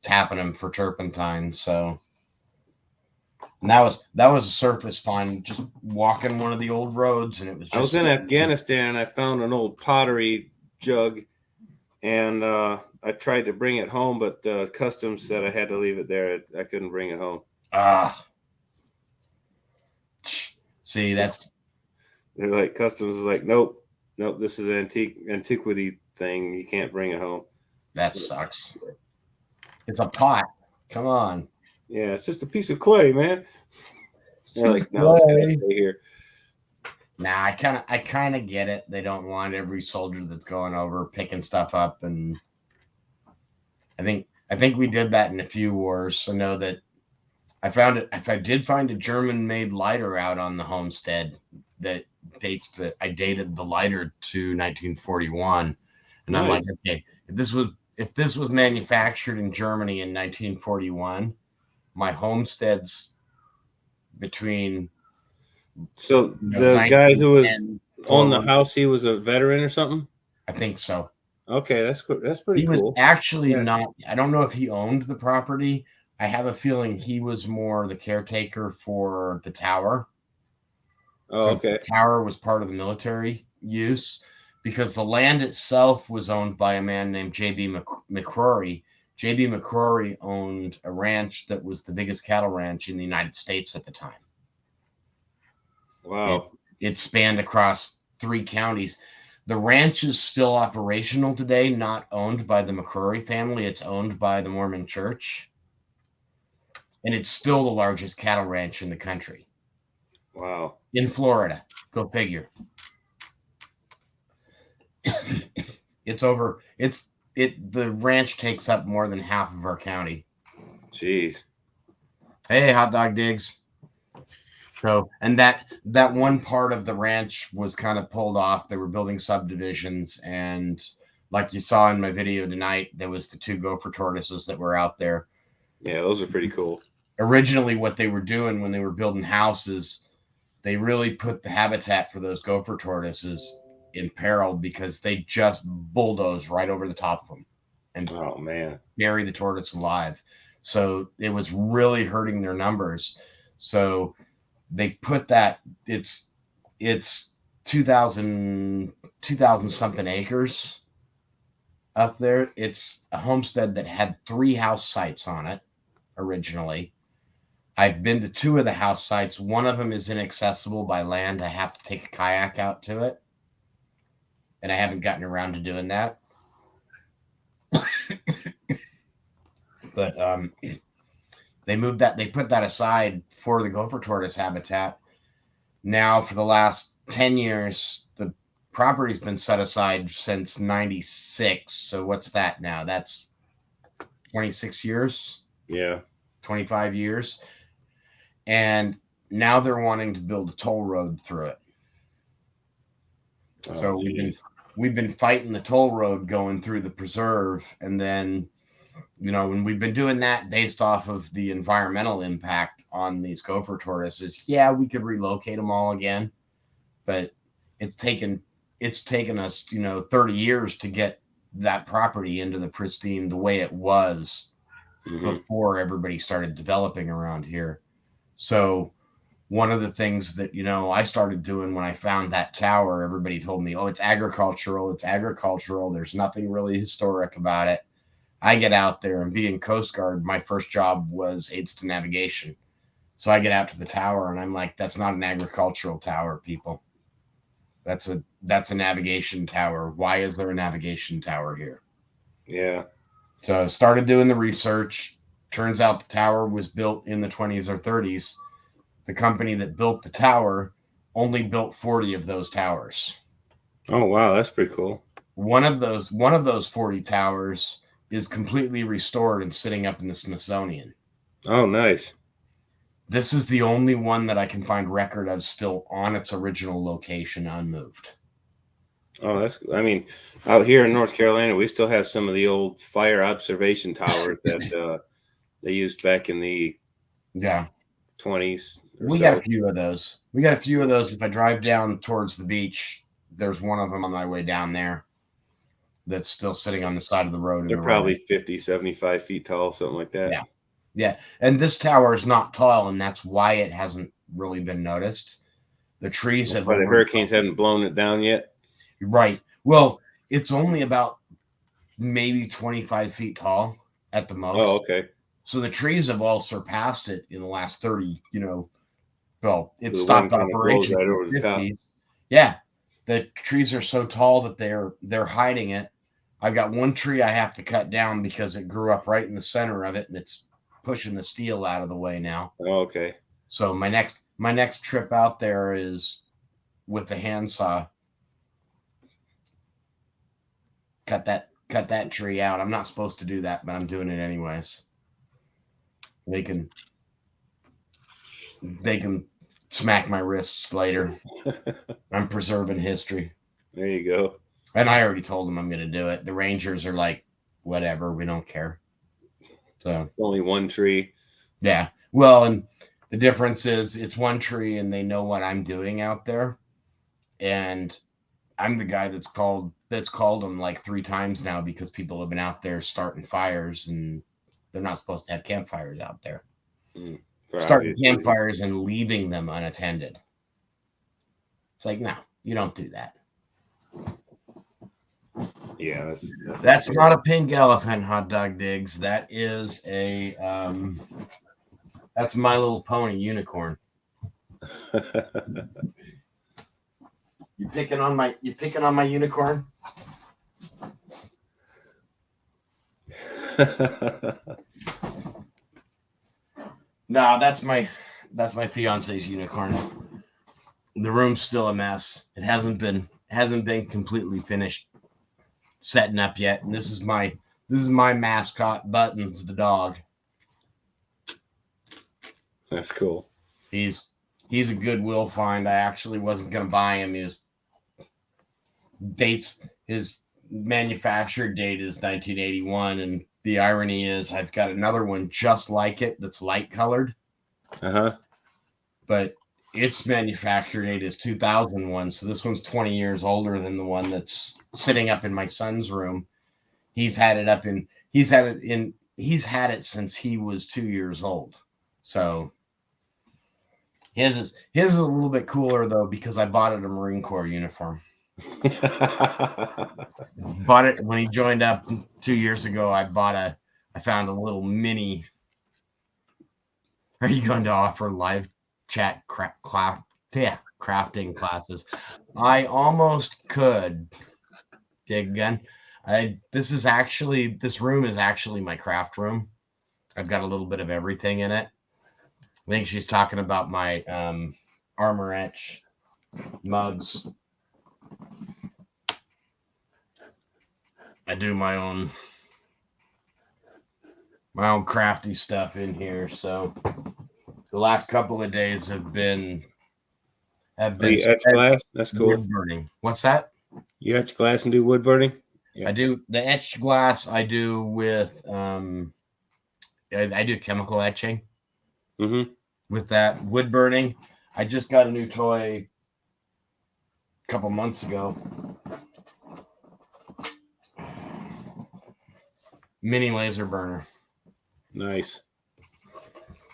Speaker 1: tapping them for turpentine. So and that was a surface find, just walking one of the old roads, and it was just,
Speaker 3: I was in Afghanistan and I found an old pottery jug, and I tried to bring it home, but customs said I had to leave it there. I couldn't bring it home.
Speaker 1: See,
Speaker 3: they're like, customs was like, nope, this is an antiquity thing. You can't bring it home.
Speaker 1: That sucks. It's a pot. Come on.
Speaker 3: Yeah, it's just a piece of clay, man. They're like, no, it's gotta stay here.
Speaker 1: Nah, I kind of get it. They don't want every soldier that's going over picking stuff up, and I think we did that in a few wars. I know that I found it. If I did find a German-made lighter out on the homestead that I dated the lighter to 1941, and nice. I'm like, okay, if this was manufactured in Germany in 1941, my homestead's between.
Speaker 3: So the guy who was on the house, he was a veteran or something?
Speaker 1: I think so.
Speaker 3: Okay, that's pretty cool.
Speaker 1: He was actually not. I don't know if he owned the property. I have a feeling he was more the caretaker for the tower.
Speaker 3: Oh, okay.
Speaker 1: The tower was part of the military use because the land itself was owned by a man named J.B. McCrory. J.B. McCrory owned a ranch that was the biggest cattle ranch in the United States at the time.
Speaker 3: Wow.
Speaker 1: It spanned across 3 counties. The ranch is still operational today, not owned by the McCrory family. It's owned by the Mormon Church. And it's still the largest cattle ranch in the country.
Speaker 3: Wow.
Speaker 1: In Florida. Go figure. The ranch takes up more than half of our county.
Speaker 3: Jeez.
Speaker 1: Hey, Hot Dog Diggs. So, and that one part of the ranch was kind of pulled off. They were building subdivisions, and like you saw in my video tonight, there was the 2 gopher tortoises that were out there.
Speaker 3: Yeah, those are pretty cool.
Speaker 1: Originally, what they were doing when they were building houses, they really put the habitat for those gopher tortoises in peril because they just bulldoze right over the top of them and
Speaker 3: Oh man.
Speaker 1: bury the tortoise alive. So it was really hurting their numbers. So they put that it's 2000 something acres up there. It's a homestead that had 3 house sites on it originally. I've been to 2 of the house sites. One of them is inaccessible by land. I have to take a kayak out to it. And I haven't gotten around to doing that. But they put that aside for the gopher tortoise habitat. Now, for the last 10 years, the property's been set aside since 96. So what's that now? That's 26 years?
Speaker 3: Yeah.
Speaker 1: 25 years. And now they're wanting to build a toll road through it.
Speaker 3: Oh,
Speaker 1: So
Speaker 3: geez.
Speaker 1: we've been fighting the toll road going through the preserve, and then when we've been doing that based off of the environmental impact on these gopher tortoises, yeah, we could relocate them all again, but it's taken us 30 years to get that property into the pristine the way it was before everybody started developing around here. So one of the things that I started doing when I found that tower, everybody told me, oh, it's agricultural, there's nothing really historic about it. I get out there, and being Coast Guard, my first job was aids to navigation. So I get out to the tower, and I'm like, that's not an agricultural tower, people. That's a navigation tower. Why is there a navigation tower here?
Speaker 3: Yeah.
Speaker 1: So I started doing the research. Turns out the tower was built in the 20s or 30s. The company that built the tower only built 40 of those towers.
Speaker 3: Oh wow, that's pretty cool.
Speaker 1: One of those 40 towers is completely restored and sitting up in the Smithsonian.
Speaker 3: Oh, nice.
Speaker 1: This is the only one that I can find record of still on its original location, unmoved.
Speaker 3: Oh, out here in North Carolina, we still have some of the old fire observation towers that they used back in the 20s.
Speaker 1: We got a few of those. If I drive down towards the beach, there's one of them on my way down there that's still sitting on the side of the road.
Speaker 3: They're probably 50, 75 feet tall, something like that.
Speaker 1: Yeah. Yeah. And this tower is not tall, and that's why it hasn't really been noticed. The trees
Speaker 3: That's why the hurricanes haven't blown it down yet.
Speaker 1: Right. Well, it's only about maybe 25 feet tall at the most.
Speaker 3: Oh, okay.
Speaker 1: So the trees have all surpassed it in the last 30, well, it stopped operation in the 50s. Yeah. The trees are so tall that they're hiding it. I've got one tree I have to cut down because it grew up right in the center of it, and it's pushing the steel out of the way now.
Speaker 3: Oh, okay.
Speaker 1: So my next trip out there is with the handsaw. Cut that tree out. I'm not supposed to do that, but I'm doing it anyways. They can smack my wrists later. I'm preserving history.
Speaker 3: There you go.
Speaker 1: And I already told them I'm going to do it. The Rangers are like, whatever, we don't care. So
Speaker 3: only one tree.
Speaker 1: Yeah. Well, and the difference is it's one tree, and they know what I'm doing out there. And I'm the guy that's called them like 3 times now because people have been out there starting fires, and they're not supposed to have campfires out there. Starting campfires and leaving them unattended. It's like, no, you don't do that.
Speaker 3: Yeah,
Speaker 1: that's not a pink elephant, Hot Dog Diggs. That is a that's My Little Pony unicorn. You picking on my unicorn? No, that's my fiance's unicorn. The room's still a mess. It hasn't been completely finished setting up yet. And this is my mascot, Buttons, the dog.
Speaker 3: That's cool.
Speaker 1: He's a Goodwill find. I actually wasn't gonna buy him. His manufactured date is 1981, and the irony is I've got another one just like it that's light colored.
Speaker 3: Uh-huh.
Speaker 1: But its manufacture date is 2001. So this one's 20 years older than the one that's sitting up in my son's room. He's had it since he was 2 years old. So his is a little bit cooler though, because I bought it a Marine Corps uniform. Bought it when he joined up 2 years ago. I found a little mini. Are you going to offer live chat crafting classes? I almost could. Dig gun. This room is actually my craft room. I've got a little bit of everything in it. I think she's talking about my armor etch mugs. I do my own crafty stuff in here. So the last couple of days have been
Speaker 3: you etch glass? That's cool.
Speaker 1: Wood burning. What's that?
Speaker 3: You etch glass and do wood burning?
Speaker 1: Yeah. I do the etched glass. I do with I do chemical etching.
Speaker 3: Mm-hmm.
Speaker 1: With that wood burning, I just got a new toy a couple months ago. Mini laser burner.
Speaker 3: Nice.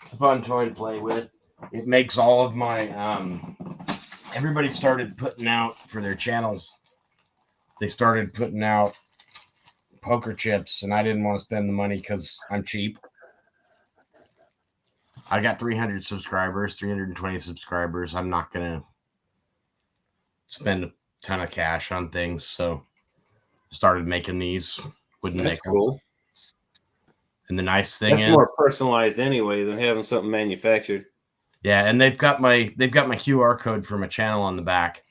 Speaker 1: It's a fun toy to play with. It makes all of my everybody started putting out for their channels. They started putting out poker chips, and I didn't want to spend the money because I'm cheap. I got 300 subscribers, 320 subscribers. I'm not going to spend a ton of cash on things, so started making these wooden nickels.
Speaker 3: Cool.
Speaker 1: And the nice thing
Speaker 3: is more personalized anyway than having something manufactured.
Speaker 1: Yeah, and they've got my QR code for my channel on the back.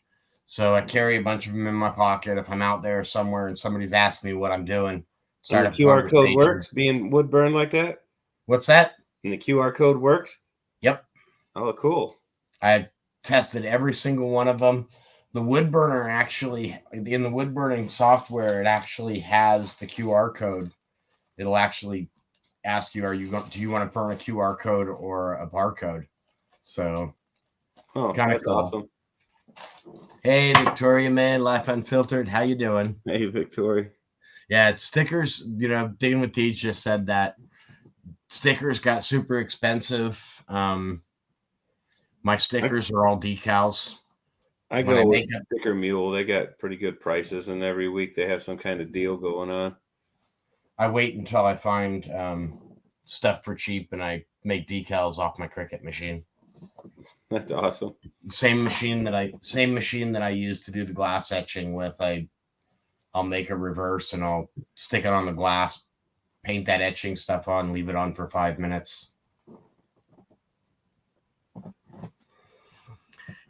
Speaker 1: So I carry a bunch of them in my pocket if I'm out there somewhere and somebody's asked me what I'm doing.
Speaker 3: And the QR code works being wood burned like that?
Speaker 1: What's that?
Speaker 3: And the QR code works?
Speaker 1: Yep.
Speaker 3: Oh, cool.
Speaker 1: I tested every single one of them. The wood burner actually, in the wood burning software, it actually has the QR code. It'll actually ask you, do you want to burn a QR code or a barcode? So
Speaker 3: kind of cool. Awesome.
Speaker 1: Hey, Victoria, man, Life Unfiltered. How you doing?
Speaker 3: Hey, Victoria.
Speaker 1: Yeah, it's stickers. Digging with Deej just said that stickers got super expensive. My stickers are all decals.
Speaker 3: I go with Sticker Mule. They got pretty good prices, and every week they have some kind of deal going on.
Speaker 1: I wait until I find stuff for cheap, and I make decals off my Cricut machine.
Speaker 3: That's awesome.
Speaker 1: Same machine that I use to do the glass etching with. I'll make a reverse and I'll stick it on the glass, paint that etching stuff on, leave it on for 5 minutes.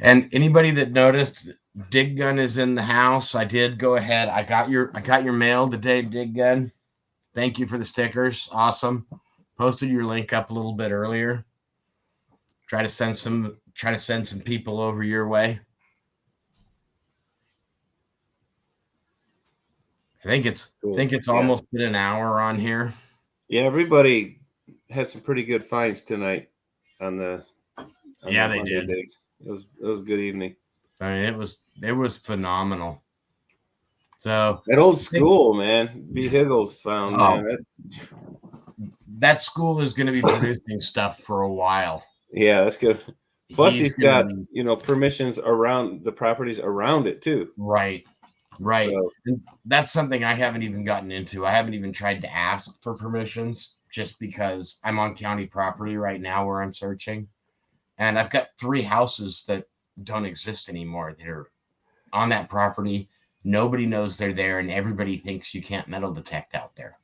Speaker 1: And anybody that noticed, Dig Gun is in the house. I did go ahead. I got your mail today, Dig Gun. Thank you for the stickers. Awesome. Posted your link up a little bit earlier. Try to send some people over your way. I think it's almost been an hour on here.
Speaker 3: Yeah, everybody had some pretty good finds tonight on the
Speaker 1: they did.
Speaker 3: Days. It was a good evening.
Speaker 1: I mean, it was phenomenal. So
Speaker 3: that old school, man, B. Higgles found, man.
Speaker 1: That school is going to be producing stuff for a while.
Speaker 3: Yeah, that's good. Plus, he's got permissions around the properties around it too.
Speaker 1: Right. So, and that's something I haven't even gotten into. I haven't even tried to ask for permissions just because I'm on county property right now where I'm searching, and I've got 3 houses that don't exist anymore. They're on that property. Nobody knows they're there, and everybody thinks you can't metal detect out there.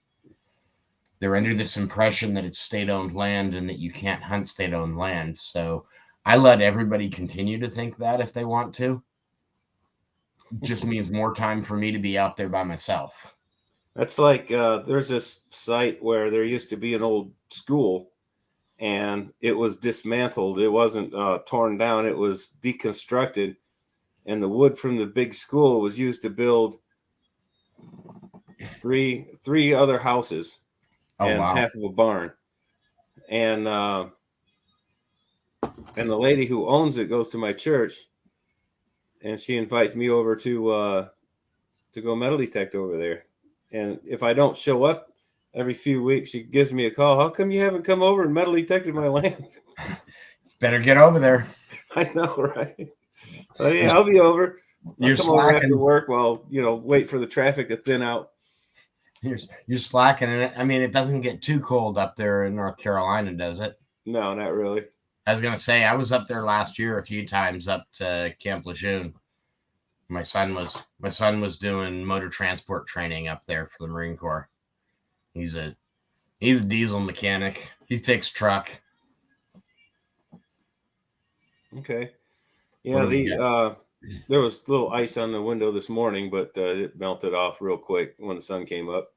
Speaker 1: They're under this impression that it's state-owned land and that you can't hunt state-owned land. So I let everybody continue to think that if they want to. It just means more time for me to be out there by myself.
Speaker 3: That's like there's this site where there used to be an old school, and it was dismantled. It wasn't torn down. It was deconstructed, and the wood from the big school was used to build three other houses. And half of a barn. And And the lady who owns it goes to my church, and she invites me over to go metal detect over there. And if I don't show up every few weeks, she gives me a call. How come you haven't come over and metal detected my lamps?
Speaker 1: Better get over there.
Speaker 3: I know, right? So yeah, I'll be over. I'll come over after work while wait for the traffic to thin out.
Speaker 1: You're slacking, and I mean, it doesn't get too cold up there in North Carolina, does it?
Speaker 3: No, not really.
Speaker 1: I was gonna say I was up there last year a few times up to Camp Lejeune. My son was doing motor transport training up there for the Marine Corps. He's a diesel mechanic. He fixed truck.
Speaker 3: Okay. Yeah, there was a little ice on the window this morning, but it melted off real quick when the sun came up.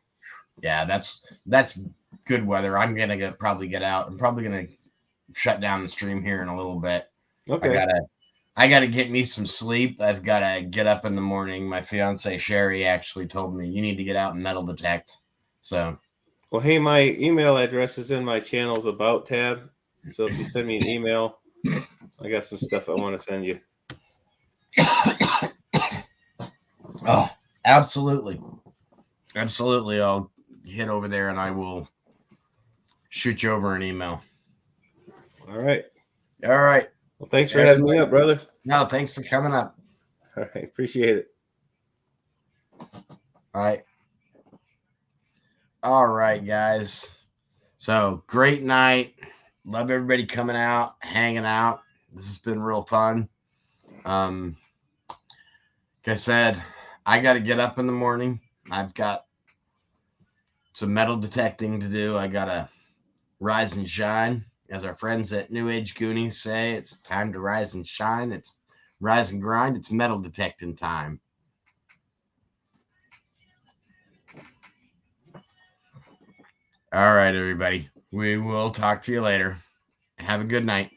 Speaker 1: Yeah, that's good weather. I'm gonna probably get out. I'm probably gonna shut down the stream here in a little bit.
Speaker 3: Okay.
Speaker 1: I gotta get me some sleep. I've gotta get up in the morning. My fiance Sherry actually told me you need to get out and metal detect. So,
Speaker 3: well, hey, my email address is in my channel's about tab. So if you send me an email, I got some stuff I want to send you.
Speaker 1: Oh, absolutely. Absolutely. I'll hit over there and I will shoot you over an email.
Speaker 3: All right.
Speaker 1: All right.
Speaker 3: Well, thanks for having me up, brother.
Speaker 1: No, thanks for coming up.
Speaker 3: All right. Appreciate it.
Speaker 1: All right. All right, guys. So great night. Love everybody coming out, hanging out. This has been real fun. Like I said, I got to get up in the morning. I've got some metal detecting to do. I got to rise and shine. As our friends at New Age Goonies say, it's time to rise and shine. It's rise and grind. It's metal detecting time. All right, everybody. We will talk to you later. Have a good night.